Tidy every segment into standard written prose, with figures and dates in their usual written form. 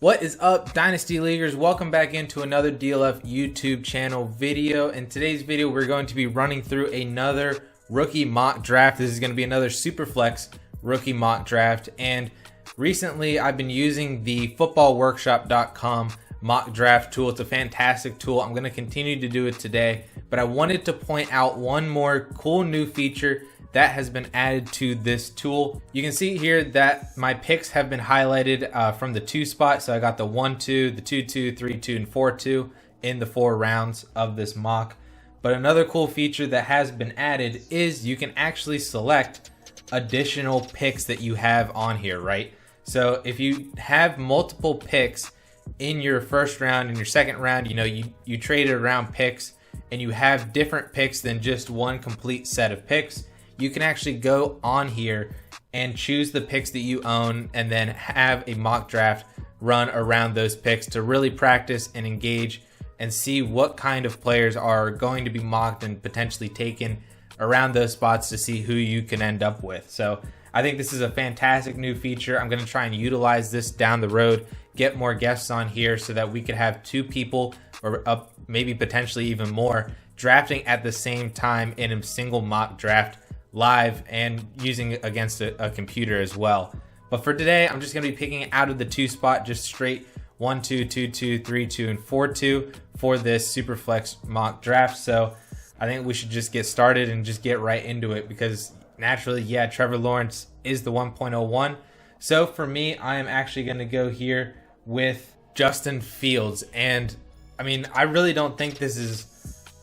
What is up, Dynasty Leaguers? Welcome back into another DLF YouTube channel video. In today's video, we're going to be running through another rookie mock draft. This is going to be another Superflex rookie mock draft. And recently, I've been using the footballworkshop.com mock draft tool. It's a fantastic tool. I'm going to continue to do it today. But I wanted to point out one more cool new feature that has been added to this tool. You can see here that my picks have been highlighted from the 2 spot. So I got the 1-2, the 2-2, 3-2, and 4-2 in the 4 rounds of this mock. But another cool feature that has been added is you can actually select additional picks that you have on here, right? So if you have multiple picks in your first round and your second round, you traded around picks and you have different picks than just one complete set of picks, you can actually go on here and choose the picks that you own and then have a mock draft run around those picks to really practice and engage and see what kind of players are going to be mocked and potentially taken around those spots to see who you can end up with. So I think this is a fantastic new feature. I'm going to try and utilize this down the road, get more guests on here so that we could have 2 people or up, maybe potentially even more, drafting at the same time in a single mock draft live and using against a computer as well. But for today, I'm just going to be picking out of the 2 spot, just straight 1-2, 2-2, 3-2, and 4-2 for this Superflex mock draft. So I think we should just get started and just get right into it because naturally, yeah, Trevor Lawrence is the 1.01. So for me, I am actually going to go here with Justin Fields. And I mean, I really don't think this is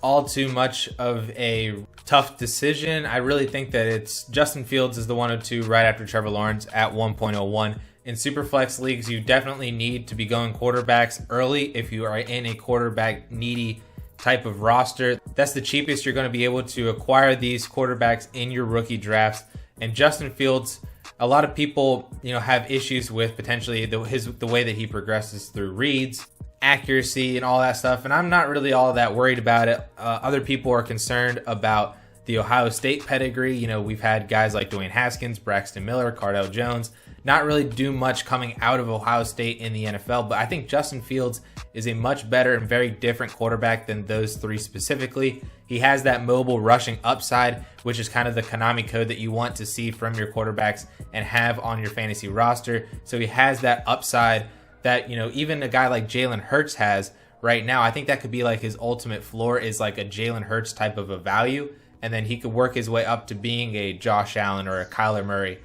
all too much of a tough decision. I really think that it's Justin Fields is the 102 right after Trevor Lawrence at 1.01. In Superflex leagues, you definitely need to be going quarterbacks early if you are in a quarterback needy type of roster. That's the cheapest you're going to be able to acquire these quarterbacks in your rookie drafts. And Justin Fields, a lot of people, have issues with potentially the way that he progresses through reads, accuracy, and all that stuff. And I'm not really all that worried about it. Other people are concerned about the Ohio State pedigree. We've had guys like Dwayne Haskins, Braxton Miller, Cardell Jones, not really do much coming out of Ohio State in the NFL. But I think Justin Fields is a much better and very different quarterback than those 3 specifically. He has that mobile rushing upside, which is kind of the Konami code that you want to see from your quarterbacks and have on your fantasy roster. So he has that upside that, even a guy like Jalen Hurts has right now. I think that could be like his ultimate floor is like a Jalen Hurts type of a value. And then he could work his way up to being a Josh Allen or a Kyler Murray.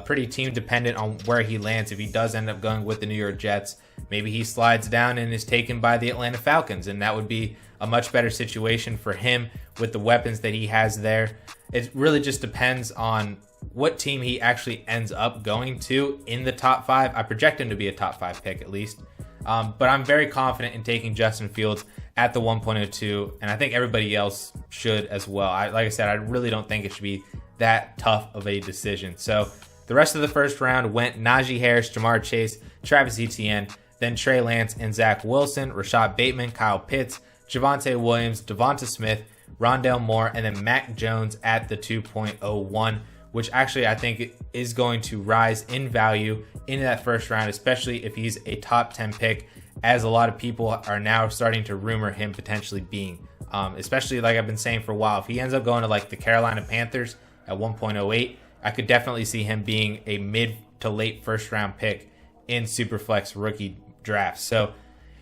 Pretty team dependent on where he lands. If he does end up going with the New York Jets, maybe he slides down and is taken by the Atlanta Falcons. And that would be a much better situation for him with the weapons that he has there. It really just depends on what team he actually ends up going to in the top 5. I project him to be a top 5 pick at least. But I'm very confident in taking Justin Fields at the 1.02, and I think everybody else should as well. Like I said, I really don't think it should be that tough of a decision. So the rest of the first round went Najee Harris, Jamar Chase, Travis Etienne, then Trey Lance and Zach Wilson, Rashad Bateman, Kyle Pitts, Javonte Williams, Devonta Smith, Rondale Moore, and then Mac Jones at the 2.01, which actually I think is going to rise in value in that first round, especially if he's a top 10 pick, as a lot of people are now starting to rumor him potentially being. Especially like I've been saying for a while, if he ends up going to like the Carolina Panthers at 1.08, I could definitely see him being a mid to late first round pick in Superflex rookie drafts. So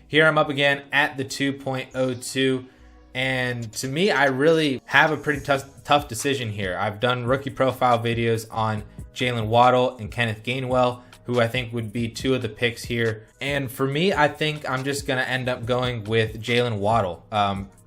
here I'm up again at the 2.02. And to me, I really have a pretty tough decision here. I've done rookie profile videos on Jalen Waddle and Kenneth Gainwell, who I think would be 2 of the picks here. And for me, I think I'm just going to end up going with Jalen Waddle.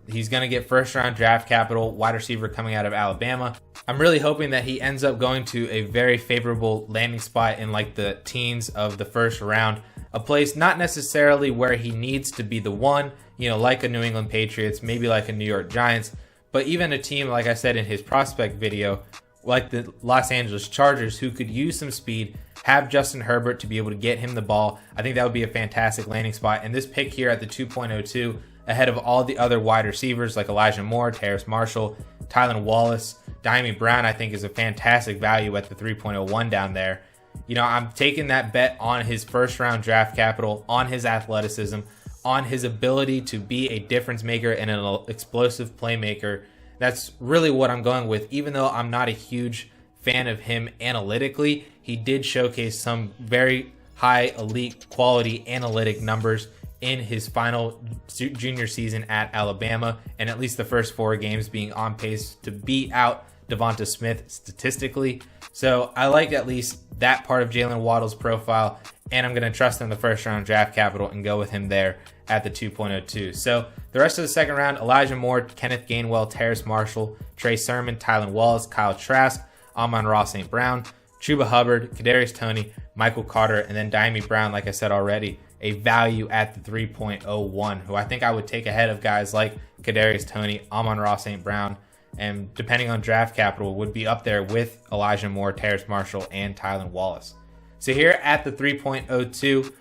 He's going to get first round draft capital, wide receiver coming out of Alabama. I'm really hoping that he ends up going to a very favorable landing spot in like the teens of the first round, a place not necessarily where he needs to be the one, like a New England Patriots, maybe like a New York Giants, but even a team, like I said in his prospect video, like the Los Angeles Chargers, who could use some speed, have Justin Herbert to be able to get him the ball. I think that would be a fantastic landing spot. And this pick here at the 2.02, ahead of all the other wide receivers like Elijah Moore, Terrace Marshall, Tylan Wallace, Diami Brown, I think is a fantastic value at the 3.01 down there. I'm taking that bet on his first round draft capital, on his athleticism, on his ability to be a difference maker and an explosive playmaker. That's really what I'm going with. Even though I'm not a huge fan of him analytically, he did showcase some very high elite quality analytic numbers in his final junior season at Alabama, and at least the first 4 games being on pace to beat out Devonta Smith statistically. So I like at least that part of Jalen Waddle's profile, and I'm going to trust in the first round draft capital and go with him there at the 2.02. So the rest of the second round: Elijah Moore, Kenneth Gainwell, Terrace Marshall, Trey Sermon, Tylan Wallace, Kyle Trask, Amon-Ra St. Brown, Chuba Hubbard, Kadarius Toney, Michael Carter, and then Dyami Brown, like I said already, a value at the 3.01, who I think I would take ahead of guys like Kadarius Toney, Amon-Ra St. Brown, and depending on draft capital, would be up there with Elijah Moore, Terrace Marshall, and Tylan Wallace. So here at the 3.02,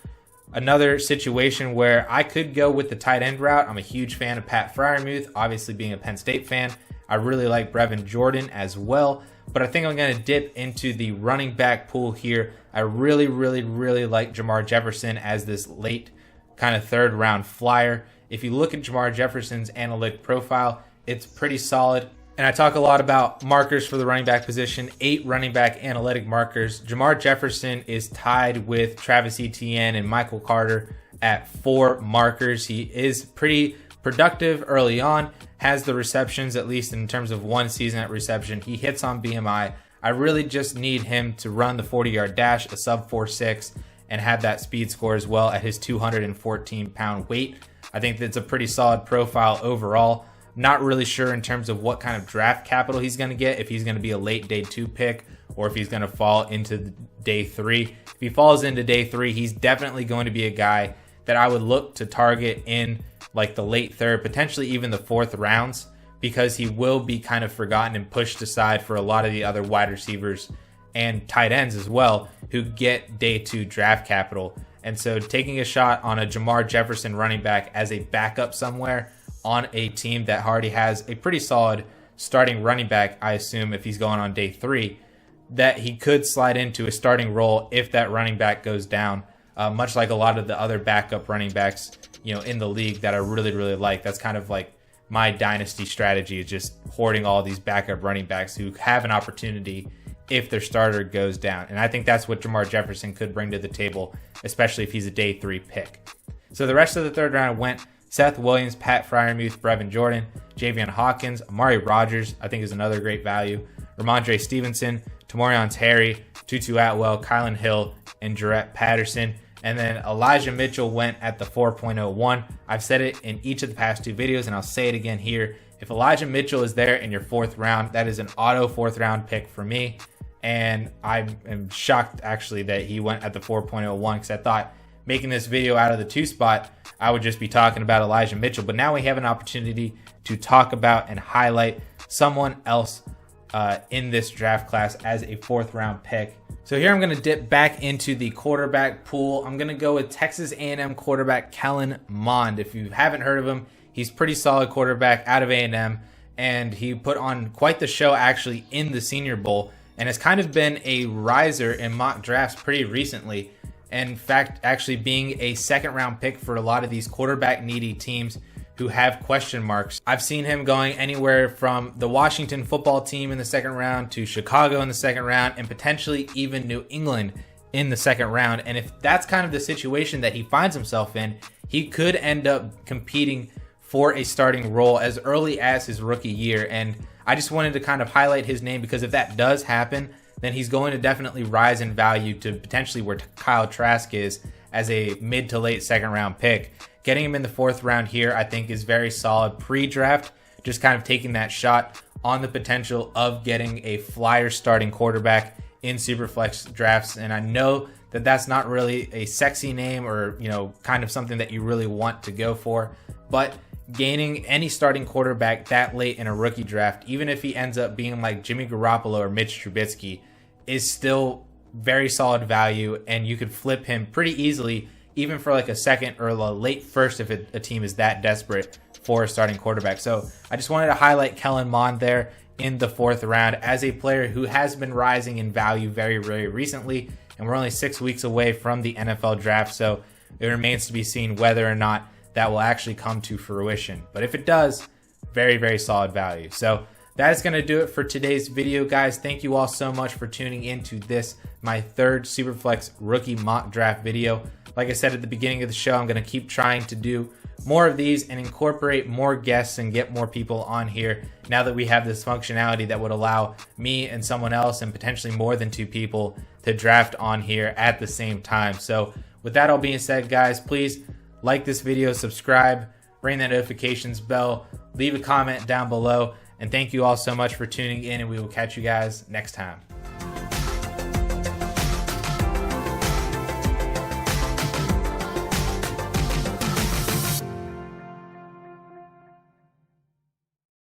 another situation where I could go with the tight end route. I'm a huge fan of Pat Freiermuth, obviously being a Penn State fan. I really like Brevin Jordan as well, but I think I'm going to dip into the running back pool here. I really like Jamar Jefferson as this late kind of third round flyer. If you look at Jamar Jefferson's analytic profile, it's pretty solid. And I talk a lot about markers for the running back position, 8 running back analytic markers. Jamar Jefferson is tied with Travis Etienne and Michael Carter at 4 markers. He is pretty productive early on, has the receptions, at least in terms of 1 season at reception. He hits on BMI. I really just need him to run the 40-yard dash, a sub 4.6, and have that speed score as well at his 214-pound weight. I think that's a pretty solid profile overall. Not really sure in terms of what kind of draft capital he's going to get, if he's going to be a late day 2 pick or if he's going to fall into day 3. If he falls into day 3, he's definitely going to be a guy that I would look to target in like the late 3rd, potentially even the 4th rounds, because he will be kind of forgotten and pushed aside for a lot of the other wide receivers and tight ends as well who get day 2 draft capital. And so taking a shot on a Jamar Jefferson running back as a backup somewhere on a team that already has a pretty solid starting running back, I assume if he's going on day 3, that he could slide into a starting role if that running back goes down, much like a lot of the other backup running backs, in the league that I really like. That's kind of like my dynasty strategy, is just hoarding all these backup running backs who have an opportunity if their starter goes down. And I think that's what Jamar Jefferson could bring to the table, especially if he's a day 3 pick. So the rest of the 3rd round went Seth Williams, Pat Freiermuth, Brevin Jordan, Javion Hawkins, Amari Rogers, I think is another great value, Ramondre Stevenson, Tamorian Terry, Tutu Atwell, Kylan Hill, and Jarrett Patterson. And then Elijah Mitchell went at the 4.01. I've said it in each of the past 2 videos, and I'll say it again here. If Elijah Mitchell is there in your 4th round, that is an auto 4th round pick for me. And I am shocked actually that he went at the 4.01, because I thought making this video out of the 2 spot, I would just be talking about Elijah Mitchell. But now we have an opportunity to talk about and highlight someone else in this draft class as a 4th round pick. So here I'm going to dip back into the quarterback pool. I'm going to go with Texas A&M quarterback Kellen Mond. If you haven't heard of him, he's pretty solid quarterback out of A&M, and he put on quite the show actually in the Senior Bowl, and has kind of been a riser in mock drafts pretty recently. In fact, actually being a 2nd round pick for a lot of these quarterback needy teams who have question marks. I've seen him going anywhere from the Washington football team in the 2nd round to Chicago in the 2nd round, and potentially even New England in the 2nd round. And if that's kind of the situation that he finds himself in, he could end up competing for a starting role as early as his rookie year. And I just wanted to kind of highlight his name, because if that does happen, then he's going to definitely rise in value to potentially where Kyle Trask is as a mid to late 2nd round pick. Getting him in the 4th round here, I think, is very solid pre-draft, just kind of taking that shot on the potential of getting a flyer starting quarterback in Superflex drafts. And I know that that's not really a sexy name or, kind of something that you really want to go for, but gaining any starting quarterback that late in a rookie draft, even if he ends up being like Jimmy Garoppolo or Mitch Trubisky, is still very solid value, and you could flip him pretty easily, even for like a 2nd or a late 1st if a team is that desperate for a starting quarterback. So I just wanted to highlight Kellen Mond there in the 4th round as a player who has been rising in value very recently. and we're only 6 weeks away from the NFL draft, so it remains to be seen whether or not that will actually come to fruition. But if it does, very, very solid value. So that is going to do it for today's video, guys. Thank you all so much for tuning into this, my third Superflex rookie mock draft video. Like I said at the beginning of the show, I'm going to keep trying to do more of these and incorporate more guests and get more people on here now that we have this functionality that would allow me and someone else and potentially more than 2 people to draft on here at the same time. So with that all being said, guys, please like this video, subscribe, ring that notifications bell, leave a comment down below, and thank you all so much for tuning in, and we will catch you guys next time.